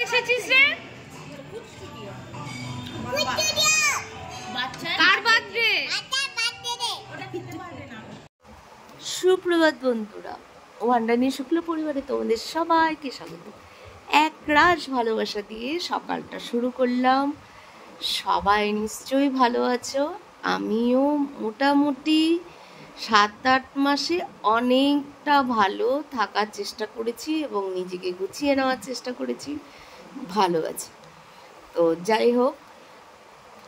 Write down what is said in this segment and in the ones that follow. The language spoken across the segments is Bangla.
এসেছিস রে? কার বার্থডে? সুপ্রভাত বন্ধুরা, ওয়ান্ডানি শুক্ল পরিবারে তোমাদের সবাইকে স্বাগত। এক রাশ ভালোবাসা দিয়ে সকালটা শুরু করলাম। সবাই নিশ্চয়ই ভালো আছো। আমিও মোটামুটি 7-8 মাসে অনেকটা ভালো থাকার চেষ্টা করেছি এবং নিজেকে গুছিয়ে নেওয়ার চেষ্টা করেছি। ভালো আছে। তো যাই হোক,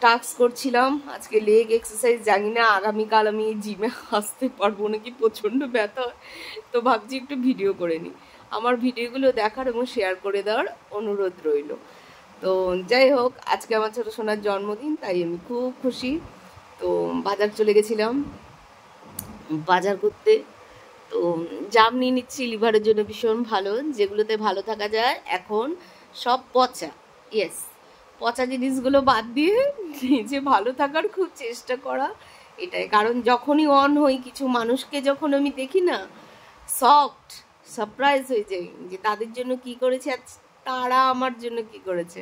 টাস্ক করছিলাম আজকে লেগ এক্সারসাইজ। জানি না আগামীকাল আমি জিমে আসতে পারবো নাকি, প্রচণ্ড ব্যথা হয়। তো ভাবছি একটু ভিডিও করে নিই। আমার ভিডিওগুলো দেখার এবং শেয়ার করে দেওয়ার অনুরোধ রইল। তো যাই হোক, আজকে আমার ছোটো সোনার জন্মদিন, তাই আমি খুব খুশি। তো বাজার চলে গেছিলাম বাজার করতে। তো জাম নিয়ে নিচ্ছি, লিভারের জন্য ভীষণ ভালো। যেগুলোতে ভালো থাকা যায় এখন সব পচা। ইয়েস, পচা জিনিসগুলো বাদ দিয়ে নিজে ভালো থাকার খুব চেষ্টা করা এটাই। কারণ যখনই অন হই, কিছু মানুষকে যখন আমি দেখি না, সফট সারপ্রাইজ হয়ে যাই যে তাদের জন্য কি করেছে আর তারা আমার জন্য কি করেছে।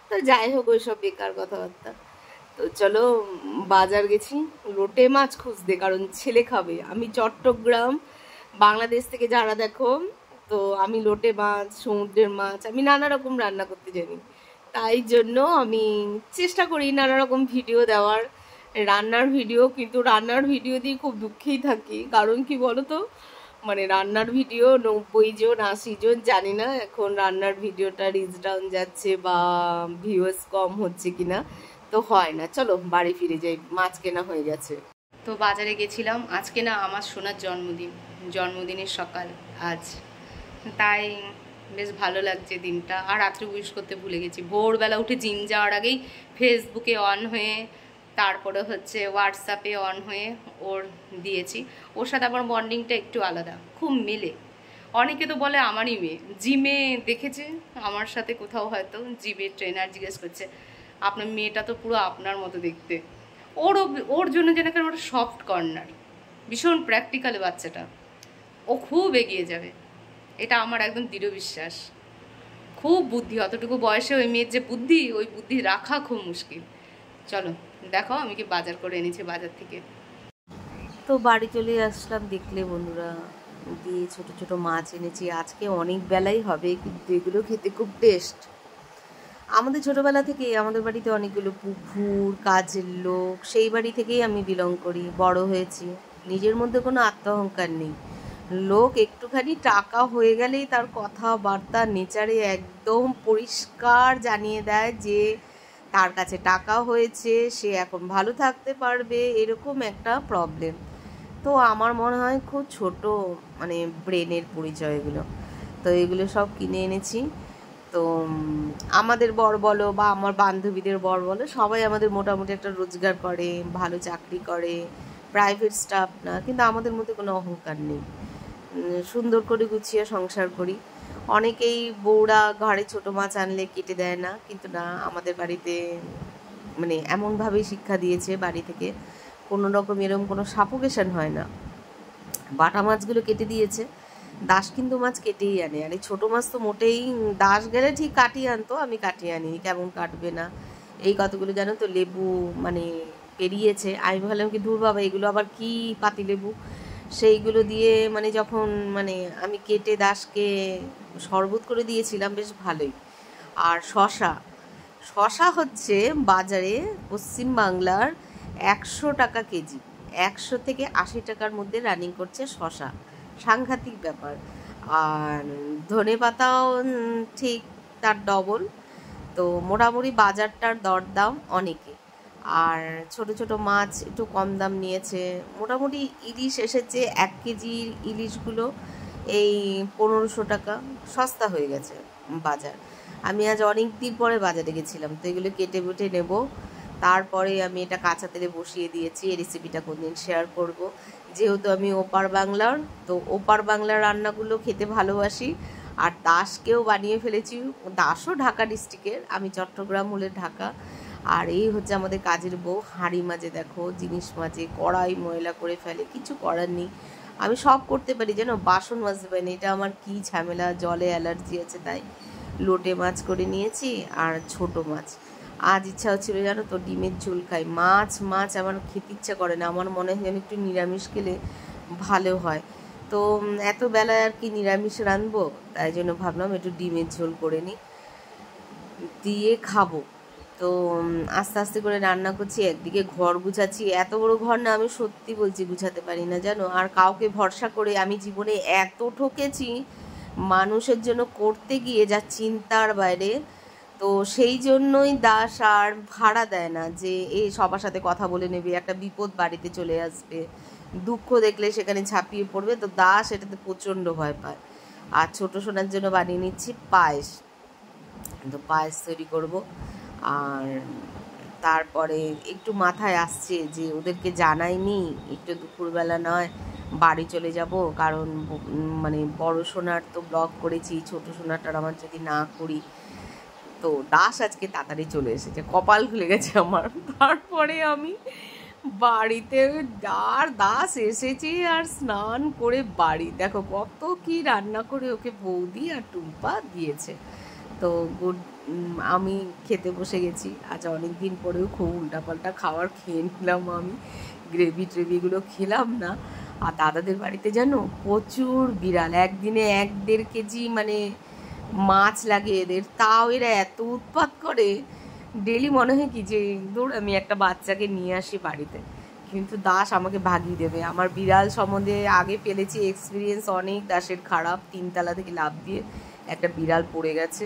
তো যাই হোক, ওই সব বেকার কথাবার্তা। তো চলো, বাজার গেছি লোটে মাছ খুঁজতে, কারণ ছেলে খাবে। আমি চট্টগ্রাম, বাংলাদেশ থেকে যারা দেখো, তো আমি লোটে মাছ, সমুদ্রের মাছ আমি নানা রকম রান্না করতে জানি। তাই জন্য আমি চেষ্টা করি নানা রকম ভিডিও দেওয়ার, রান্নার ভিডিও। কিন্তু রান্নার ভিডিও দিয়ে খুব দুঃখেই থাকি। কারণ কি বলো তো, মানে রান্নার ভিডিও 90 জন 80 জন, জানি না এখন রান্নার ভিডিওটা রিচ ডাউন যাচ্ছে বা ভিউয়ার্স কম হচ্ছে কিনা। তো হয় না। চলো বাড়ি ফিরে যাই, মাছ কেনা হয়ে গেছে। তো বাজারে গেছিলাম আজকে, না আমার সোনার জন্মদিনের সকাল আজ, তাই বেশ ভালো লাগছে দিনটা। আর রাত্রে উইশ করতে ভুলে গেছি। ভোরবেলা উঠে জিম যাওয়ার আগেই ফেসবুকে অন হয়ে, তারপরে হচ্ছে হোয়াটসঅ্যাপে অন হয়ে ওর দিয়েছি। ওর সাথে আমার বন্ডিংটা একটু আলাদা, খুব মেলে। অনেকে তো বলে আমারই মেয়ে। জিমে দেখেছে আমার সাথে কোথাও, হয়তো জিমের ট্রেনার জিজ্ঞেস করছে, আপনার মেয়েটা তো পুরো আপনার মতো দেখতে। ওর জন্য যেন কেন ওটা সফট কর্নার, ভীষণ প্র্যাকটিক্যাল বাচ্চাটা। ও খুব এগিয়ে যাবে, এটা আমার একদম দৃঢ় বিশ্বাস। খুব বুদ্ধি, অতটুকু বয়সে ওই মেয়ের যে বুদ্ধি, ওই বুদ্ধি রাখা খুব মুশকিল। চলো দেখো আমি কি বাজার করে এনেছি বাজার থেকে। তো বাড়ি চলে আসলাম, দেখলে বন্ধুরা, দিয়ে ছোট ছোট মাছ এনেছি। আজকে অনেক বেলাই হবে, কিন্তু এগুলো খেতে খুব টেস্ট। আমাদের ছোটোবেলা থেকে আমাদের বাড়িতে অনেকগুলো পুকুর, কাজের লোক, সেই বাড়ি থেকেই আমি বিলং করি, বড় হয়েছি। নিজের মধ্যে কোনো আত্মঅহংকার নেই। লোক একটুখানি টাকা হয়ে গেলেই তার কথাবার্তা নেচারে একদম পরিষ্কার জানিয়ে দেয় যে তার কাছে টাকা হয়েছে, সে এখন ভালো থাকতে পারবে, এরকম একটা প্রবলেম। তো আমার মনে হয় খুব ছোট মানে ব্রেনের পরিচয় এগুলো। তো এগুলো সব কিনে এনেছি। তো আমাদের বর বলো বা আমার বান্ধবীদের বর বলো, সবাই আমাদের মোটামুটি একটা রোজগার করে, ভালো চাকরি করে, প্রাইভেট স্টাফ না, কিন্তু আমাদের মধ্যে কোনো অহংকার নেই। সুন্দর করে গুছিয়ে সংসার করি। অনেকেই বউরা ঘরে ছোটো মাছ আনলে কেটে দেয় না, কিন্তু না, আমাদের বাড়িতে মানে এমনভাবেই শিক্ষা দিয়েছে বাড়ি থেকে, কোনো রকম এরকম কোনো সাফোকেশন হয় না। বাটা মাছগুলো কেটে দিয়েছে, দাস কিন্তু মাছ কেটেই আনে। আর এই ছোটো মাছ তো মোটেই, দাস গেলে ঠিক কাটিয়ে আনতো, আমি কাটিয়ে আনি, কেমন কাটবে না। এই কতগুলো জানো তো লেবু মানে পেরিয়েছে, আমি ভাবলাম কি দূর বাবা, এগুলো আবার কি পাতি লেবু। সেইগুলো দিয়ে মানে যখন মানে আমি কেটে দাসকে শরবত করে দিয়েছিলাম, বেশ ভালোই। আর শশা হচ্ছে বাজারে পশ্চিমবাংলার 100 টাকা কেজি, 100 থেকে 80 টাকার মধ্যে রানিং করছে শশা, সাংঘাতিক ব্যাপার। আর ধনে পাতাও ঠিক তার ডবল। তো মোটামুটি বাজারটার দরদাম অনেকে। আর ছোট ছোট মাছ একটু কম দাম নিয়েছে। মোটামুটি ইলিশ এসেছে, 1 কেজির ইলিশগুলো এই 1500 টাকা, সস্তা হয়ে গেছে বাজার। আমি আজ অনেক দিন পরে বাজারে গেছিলাম, তো এগুলো কেটে বেটে নেব। তারপরে আমি এটা কাঁচা তেলে বসিয়ে দিয়েছি। এই রেসিপিটা কোনদিন শেয়ার করব, যেহেতু আমি ওপার বাংলার, তো ওপার বাংলার রান্নাগুলো খেতে ভালোবাসি। আর দাসকেও বানিয়ে ফেলেছি। দাসও ঢাকা ডিস্ট্রিক্টের, আমি চট্টগ্রাম হলে ঢাকা। আর এই হচ্ছে আমাদের কাজের বউ, হাঁড়ি মাঝে দেখো, জিনিস মাঝে, কড়াই ময়লা করে ফেলে, কিছু করার নেই। আমি সব করতে পারি যেন, বাসন মাজতে পারি না, এটা আমার কি ঝামেলা, জলে অ্যালার্জি আছে তাই। লোটে মাছ করে নিয়েছি আর ছোট মাছ। আজ ইচ্ছা হচ্ছিল জানো তো ডিমের ঝোল খাই। মাছ মাছ আমার খেতে ইচ্ছা করে না, আমার মনে হয় যেন একটু নিরামিষ খেলে ভালো হয়। তো এত বেলায় আর কি নিরামিষ রাঁধবো, তাই জন্য ভাবলাম একটু ডিমের ঝোল করে নিই, দিয়ে খাবো। তো আস্তে আস্তে করে রান্না করছি, একদিকে ঘর গুছাচ্ছি। এত বড় ঘর না, আমি সত্যি বলছি গুছাতে পারি না জানো। আর কাউকে ভরসা করে আমি জীবনে এত ঠকেছি মানুষের জন্য করতে গিয়ে, যা চিন্তার বাইরে। তো সেই জন্যই দাস আর ভাড়া দেয় না, যে এই সবার সাথে কথা বলে নেবে, একটা বিপদ বাড়িতে চলে আসবে, দুঃখ দেখলে সেখানে ঝাঁপিয়ে পড়বে। তো দাস এটাতে প্রচণ্ড ভয় পায়। আর ছোটো সোনার জন্য বানিয়ে নিচ্ছি পায়েস। তো পায়েস তৈরি করব। আর তারপরে একটু মাথায় আসছে যে ওদেরকে জানাইনি, একটু দুপুরবেলা নয় বাড়ি চলে যাব, কারণ মানে বড় সোনার তো ব্লগ করেছি, ছোটো সোনাটার আমার যদি না করি। তো দাস আজকে তাড়াতাড়ি চলে এসেছে, কপাল খুলে গেছে আমার। তারপরে আমি বাড়িতে দাস এসেছে আর স্নান করে বাড়ি, দেখো কত কি রান্না করে ওকে বৌদি আর টুম্পা দিয়েছে। তো আমি খেতে বসে গেছি। আজ অনেক দিন পরেও খুব উল্টাপাল্টা খাবার খেয়ে নিলাম আমি, গ্রেভি ট্রেভিগুলো খেলাম না। আর দাদাদের বাড়িতে জানো প্রচুর বিড়াল, একদিনে 1-1.5 কেজি মানে মাছ লাগে এদের, তাও এরা এত উৎপাত করে। ডেলি মনে হয় কি যে দূর আমি একটা বাচ্চাকে নিয়ে আসি বাড়িতে, কিন্তু দাস আমাকে ভাগিয়ে দেবে। আমার বিড়াল সম্বন্ধে আগে পেলেছি এক্সপিরিয়েন্স অনেক, দাসের খারাপ। 3 তলা থেকে লাফ দিয়ে একটা বিড়াল পড়ে গেছে।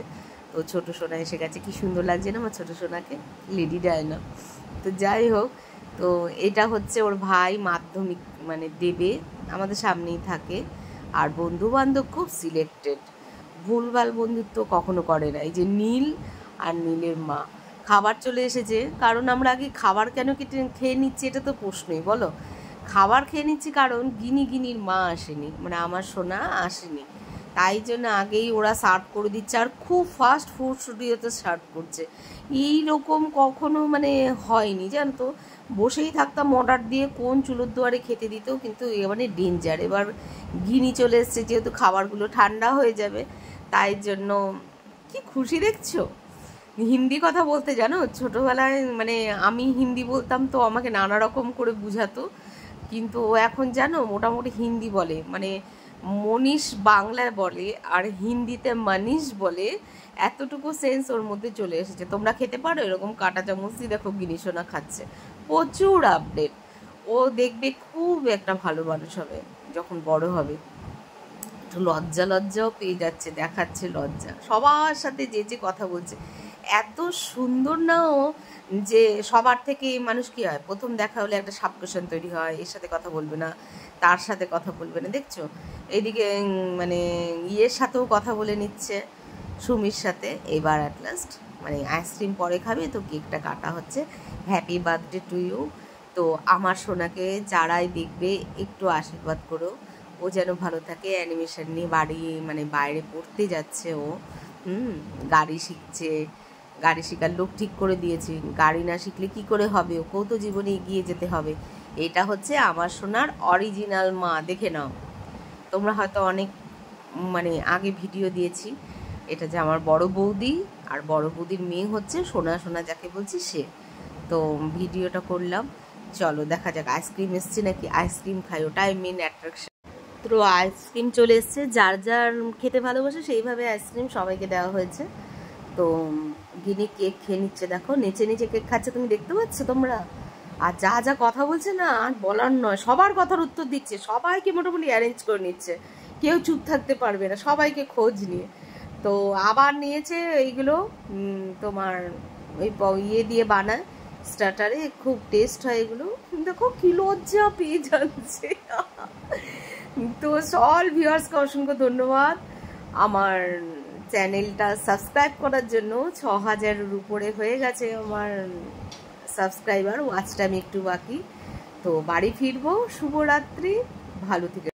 তো ছোটো সোনা এসে গেছে, কি সুন্দর লাগছে না আমার ছোটো সোনাকে, লেডি ডায়না। তো যাই হোক, তো এটা হচ্ছে ওর ভাই, মাধ্যমিক মানে দেবে, আমাদের সামনেই থাকে। আর বন্ধু বান্ধব খুব সিলেক্টেড, ভুলভাল বন্ধুত্ব কখনো করে না। এই যে নীল আর নীলের মা, খাবার চলে এসেছে। কারণ আমরা আগে খাবার কেন খেয়ে নিচ্ছি, এটা তো প্রশ্নই, বলো। খাবার খেয়ে নিচ্ছি কারণ গিনির মা আসেনি, মানে আমার সোনা আসেনি, তাই জন্য আগেই ওরা সার্ভ করে দিচ্ছে। আর খুব ফাস্ট ফুড স্টুডিওতে সার্ভ করছে, এইরকম কখনো মানে হয়নি জানো তো। বসেই থাকতাম অর্ডার দিয়ে, কোন চুলোর দুয়ারে খেতে দিত, কিন্তু মানে ডেঞ্জার। এবার গিনি চলে এসছে, যেহেতু খাবারগুলো ঠান্ডা হয়ে যাবে, তাই জন্য কি খুশি দেখছো। হিন্দি কথা বলতে জানো, ছোটোবেলায় মানে আমি হিন্দি বলতাম তো আমাকে নানা রকম করে বুঝাতো, কিন্তু ও এখন জানো মোটামুটি হিন্দি বলে, মানে মনীষ বাংলায় বলে আর হিন্দিতে মানিশ বলে, এতটুকু সেন্স ওর মধ্যে চলে এসেছে। তোমরা খেতে পারো এরকম কাঁটা চামচ দিয়ে, দেখো গিনিসোনা খাচ্ছে, প্রচুর আপডেট। ও দেখবে খুব একটা ভালো মানুষ হবে যখন বড় হবে। একটু লজ্জাও পেয়ে যাচ্ছে, দেখাচ্ছে লজ্জা, সবার সাথে যে কথা বলছে এত সুন্দর না ও, যে সবার থেকে মানুষ কি হয়, প্রথম দেখা হলে একটা সাবকশন তৈরি হয়, এর সাথে কথা বলবে না, তার সাথে কথা বলবে না, দেখছো। এইদিকে মানে ইয়ের সাথেও কথা বলে নিচ্ছে, সুমির সাথে। এবার অ্যাট লাস্ট মানে আইসক্রিম পরে খাবে, তো কেকটা কাটা হচ্ছে। Happy birthday to you. তো আমার সোনাকে যারাই দেখবে একটু আশীর্বাদ করো, ও যেন ভালো থাকে। অ্যানিমেশন নিয়ে বাড়ি মানে বাইরে পড়তে যাচ্ছে ও, গাড়ি শিখছে, গাড়ি শেখার লোক ঠিক করে দিয়েছি। গাড়ি না শিখলে কি করে হবে, ওকেও তো জীবনে এগিয়ে যেতে হবে। এটা হচ্ছে আমার সোনার অরিজিনাল মা, দেখে নাও তোমরা, হয়তো অনেক মানে আগে ভিডিও দিয়েছি। এটা যে আমার বড় বৌদি, আর বড় বৌদির মেয়ে হচ্ছে সোনা যাকে বলছি সে। তো ভিডিওটা করলাম, চলো দেখা যাক আইসক্রিম এসছে নাকি, আইসক্রিম খাই, ওটাই মেন অ্যাট্রাকশন। তো আইসক্রিম চলে এসছে, যার যার খেতে ভালোবাসে সেইভাবে আইসক্রিম সবাইকে দেওয়া হয়েছে। তো গিনি কেক খেয়ে নিচ্ছে, দেখো নেচে কেক খাচ্ছে, তুমি দেখতে পাচ্ছ তোমরা। আর যা কথা বলছে না আর বলার নয়, সবার কথার উত্তর দিচ্ছে, সবাইকে মোটামুটি অ্যারেঞ্জ করে নিচ্ছে, কেউ চুপ থাকতে পারবে না, সবাইকে খোঁজ নিয়ে। তো আবার নিয়েছে এইগুলো তোমার ওই ইয়ে দিয়ে বানায় স্টার্টারে, খুব টেস্ট হয় এগুলো। দেখো কি লজ্জা পেয়ে যাচ্ছে। তো সল ভিউয়ার্সকে অসংখ্য ধন্যবাদ আমার চ্যানেলটা সাবস্ক্রাইব করার জন্য। 6000-এর উপরে হয়ে গেছে আমার সাবস্ক্রাইবার, ওয়াচ টাইম একটু বাকি। তো বাড়ি ফিরবো, শুভরাত্রি, ভালো থেকে।